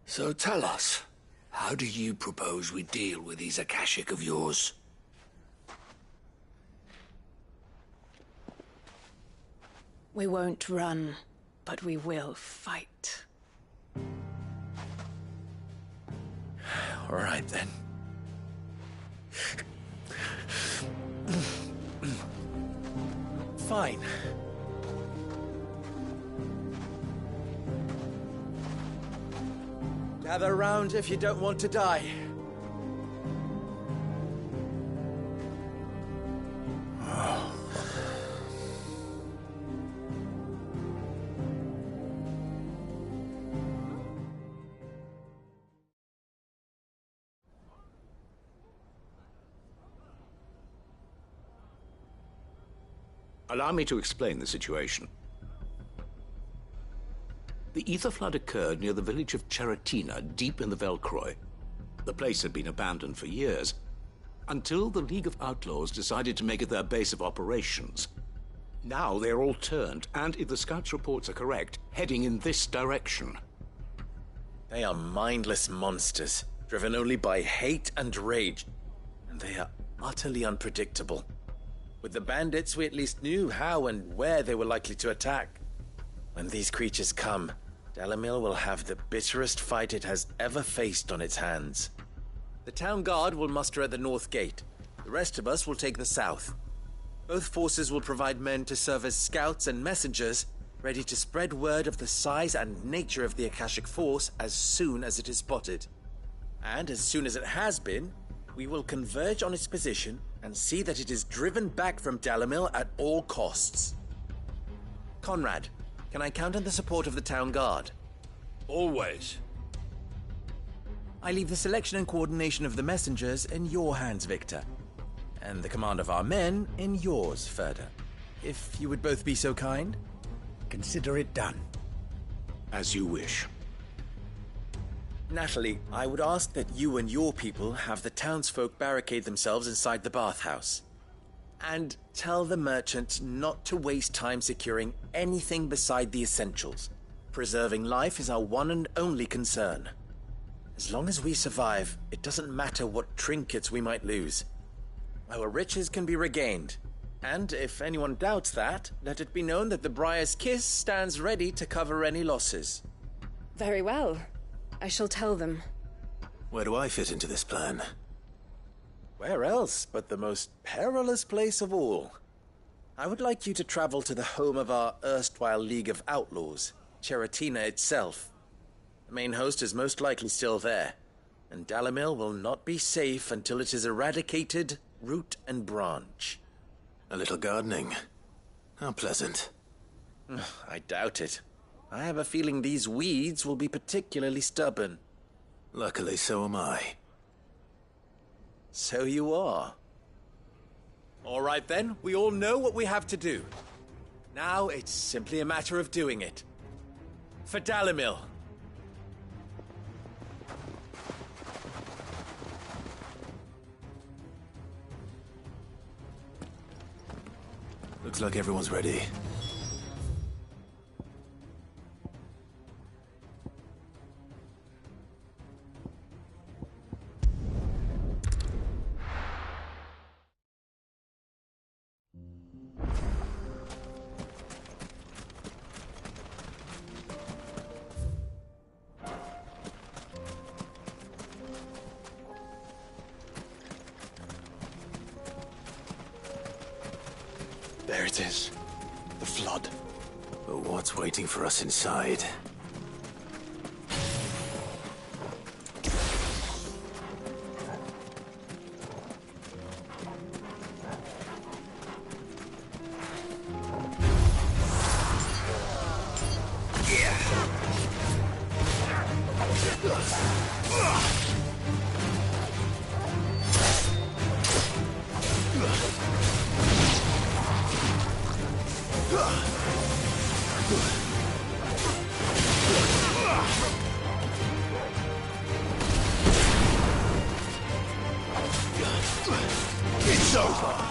So tell us, How do you propose we deal with these Akashic of yours? We won't run, but we will fight. All right, then. Fine. Gather round if you don't want to die. Allow me to explain the situation. The Ether Flood occurred near the village of Cheratina, deep in the Velcroy. The place had been abandoned for years, until the League of Outlaws decided to make it their base of operations. Now they're all turned, and if the Scouts' reports are correct, heading in this direction. They are mindless monsters, driven only by hate and rage, and they are utterly unpredictable. With the bandits, we at least knew how and where they were likely to attack. When these creatures come, Dalimil will have the bitterest fight it has ever faced on its hands. The town guard will muster at the north gate. The rest of us will take the south. Both forces will provide men to serve as scouts and messengers, ready to spread word of the size and nature of the Akashic force as soon as it is spotted. And as soon as it has been, we will converge on its position and see that it is driven back from Dalimil at all costs. Conrad, can I count on the support of the town guard? Always. I leave the selection and coordination of the messengers in your hands, Victor. And the command of our men in yours, Ferda. If you would both be so kind. Consider it done. As you wish. Natalie, I would ask that you and your people have the townsfolk barricade themselves inside the bathhouse. And tell the merchant not to waste time securing anything beside the essentials. Preserving life is our one and only concern. As long as we survive, it doesn't matter what trinkets we might lose. Our riches can be regained. And if anyone doubts that, let it be known that the Briar's Kiss stands ready to cover any losses. Very well. I shall tell them. Where do I fit into this plan? Where else but the most perilous place of all? I would like you to travel to the home of our erstwhile League of Outlaws, Cheratina itself. The main host is most likely still there, and Dalimil will not be safe until it is eradicated, root and branch. A little gardening. How pleasant. I doubt it. I have a feeling these weeds will be particularly stubborn. Luckily, so am I. So you are. All right then, we all know what we have to do. Now it's simply a matter of doing it. For Dalimil. Looks like everyone's ready. There it is. The flood. But what's waiting for us inside? It's over!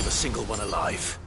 a single one alive.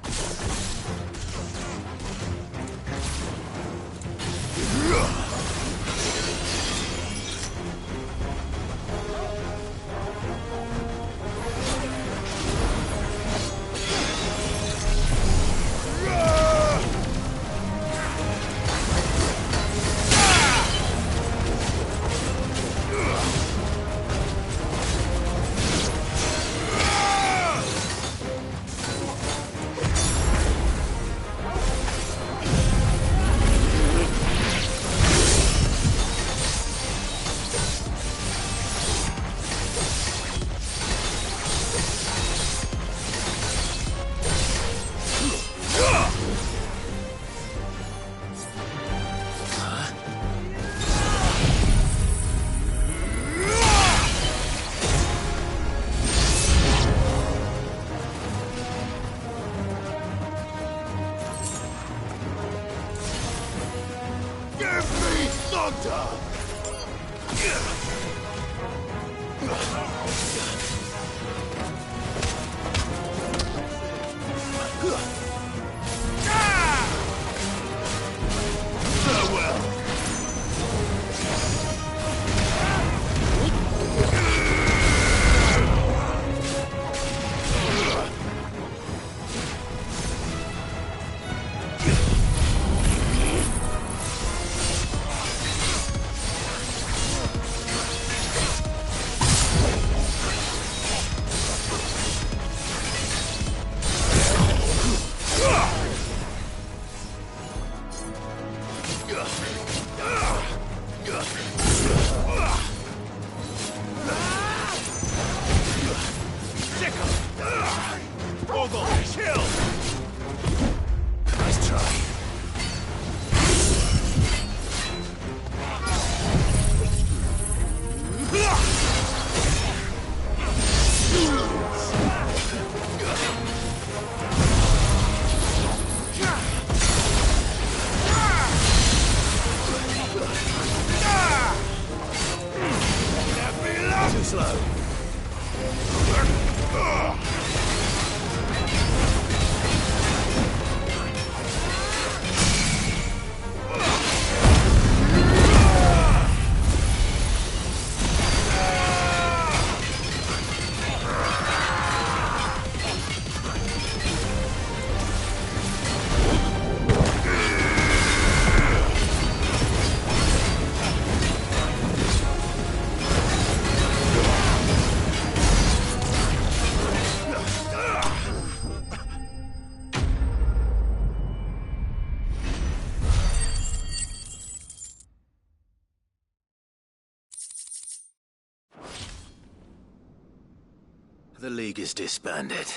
The League is disbanded.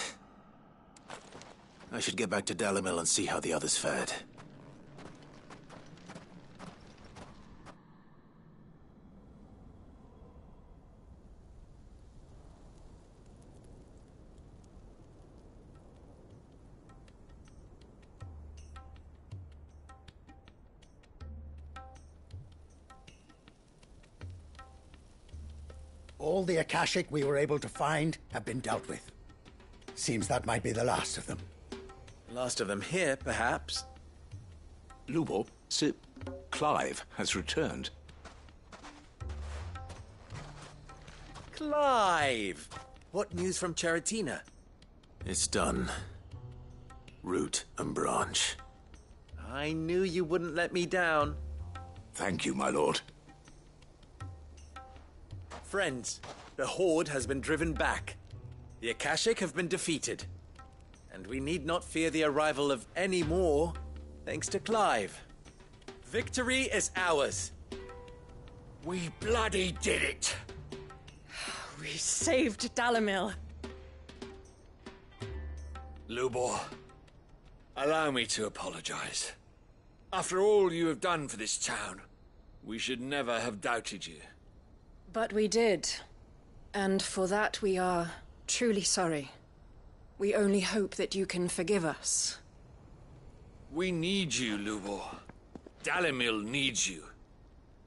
I should get back to Dalimil and see how the others fared. All the Akashic we were able to find have been dealt with. Seems that might be the last of them. Last of them here, perhaps. Lubor, Sir Clive has returned. Clive! What news from Charatina? It's done. Root and branch. I knew you wouldn't let me down. Thank you, my lord. Friends, the Horde has been driven back. The Akashic have been defeated. And we need not fear the arrival of any more, thanks to Clive. Victory is ours. We bloody did it! We saved Dalimil. Lubor, allow me to apologize. After all you have done for this town, we should never have doubted you. But we did. And for that we are truly sorry. We only hope that you can forgive us. We need you, Lubor. Dalimil needs you.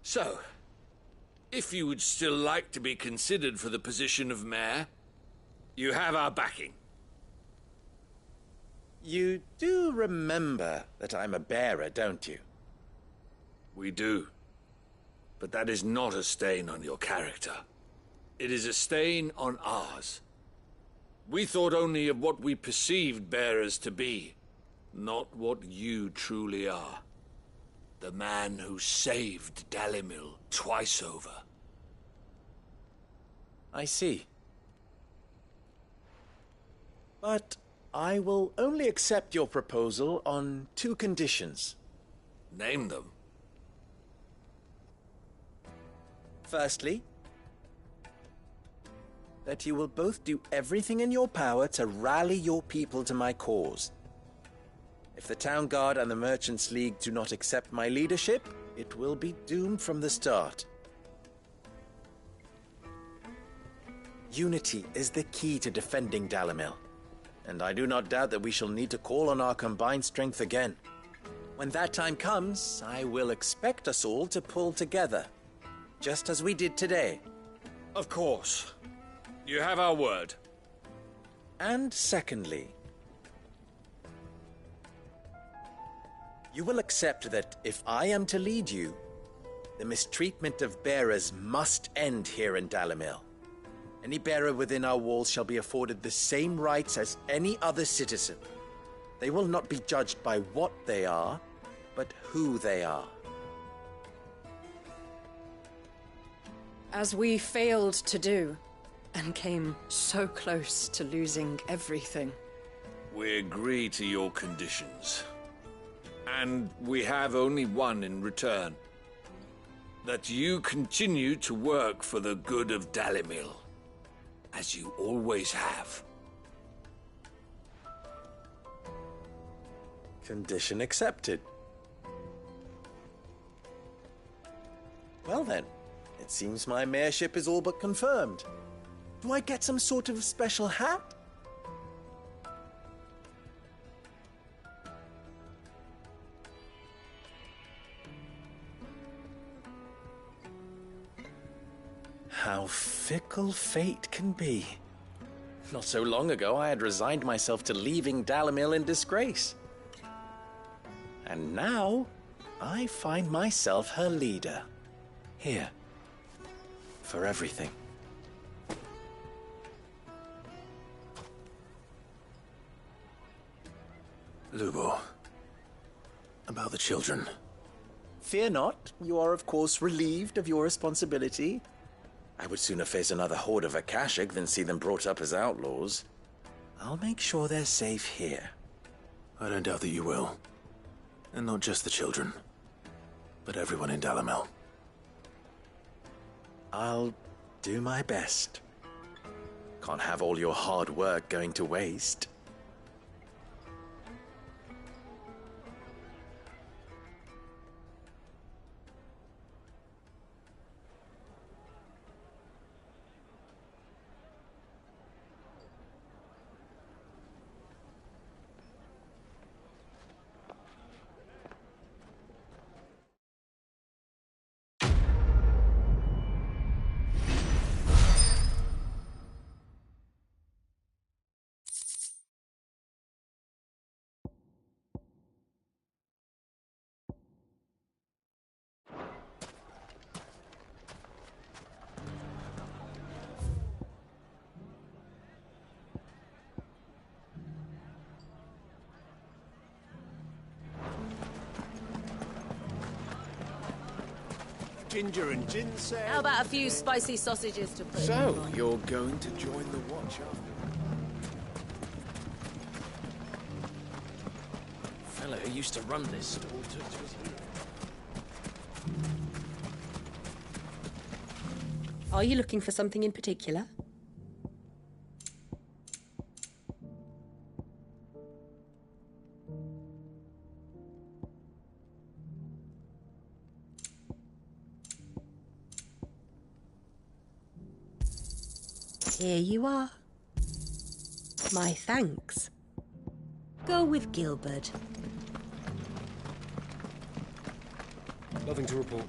So, if you would still like to be considered for the position of mayor, you have our backing. You do remember that I'm a bearer, don't you? We do. But that is not a stain on your character. It is a stain on ours. We thought only of what we perceived bearers to be, not what you truly are. The man who saved Dalimil twice over. I see. But I will only accept your proposal on 2 conditions. Name them. Firstly, that you will both do everything in your power to rally your people to my cause. If the Town Guard and the Merchants League do not accept my leadership, it will be doomed from the start. Unity is the key to defending Dalimil, and I do not doubt that we shall need to call on our combined strength again. When that time comes, I will expect us all to pull together, just as we did today. Of course. You have our word. And secondly, you will accept that if I am to lead you, the mistreatment of bearers must end here in Dalimil. Any bearer within our walls shall be afforded the same rights as any other citizen. They will not be judged by what they are, but who they are. As we failed to do, and came so close to losing everything. We agree to your conditions. And we have only one in return. That you continue to work for the good of Dalimil, as you always have. Condition accepted. Well then, it seems my mayorship is all but confirmed. Do I get some sort of special hat? How fickle fate can be. Not so long ago, I had resigned myself to leaving Dalimil in disgrace. And now, I find myself her leader. Here. For everything. Lubo. About the children. Fear not. You are, of course, relieved of your responsibility. I would sooner face another horde of Akashic than see them brought up as outlaws. I'll make sure they're safe here. I don't doubt that you will. And not just the children, but everyone in Dalimil. I'll do my best. Can't have all your hard work going to waste. Ginger and ginseng. How about a few spicy sausages to put? So, you're going to join the watch after? The fellow who used to run this store took to his heels. Are you looking for something in particular? Here you are. My thanks. Go with Gilbert. Nothing to report.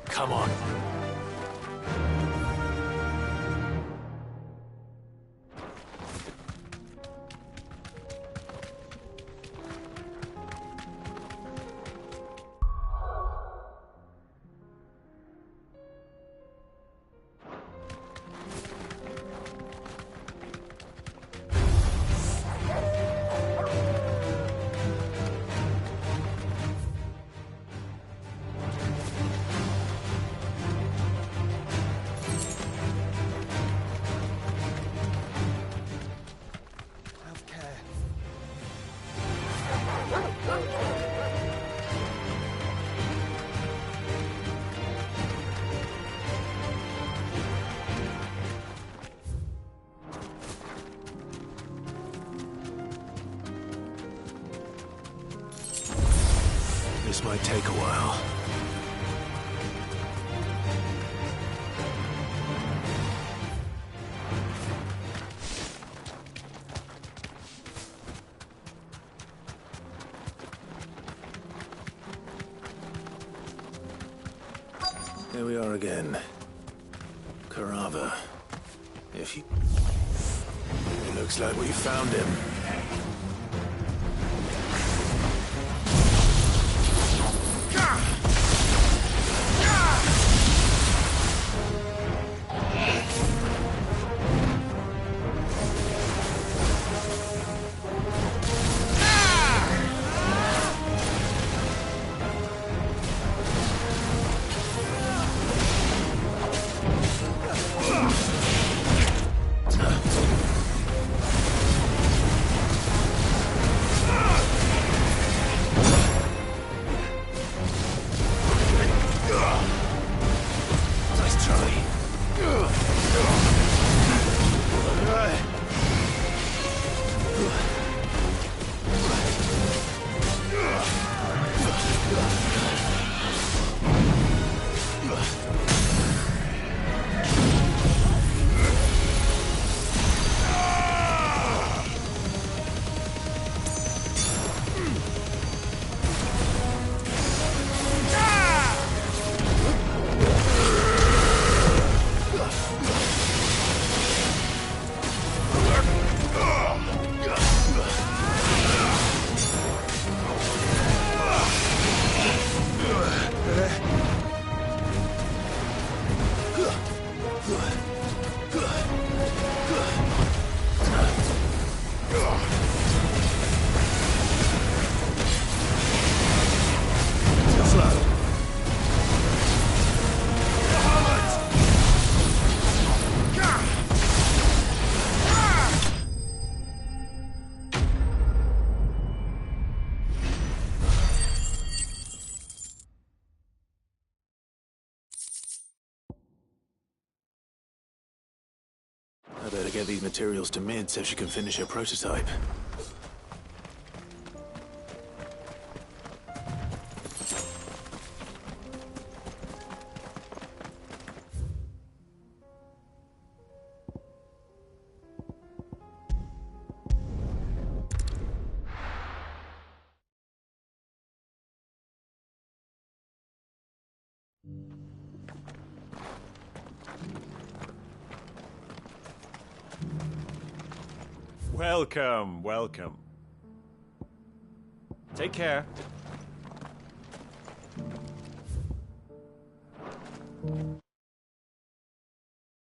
Come on. This might take a while. Here we are again. Carava. If he... It looks like we found him. I better get these materials to Mid so she can finish her prototype. Welcome, welcome. Take care.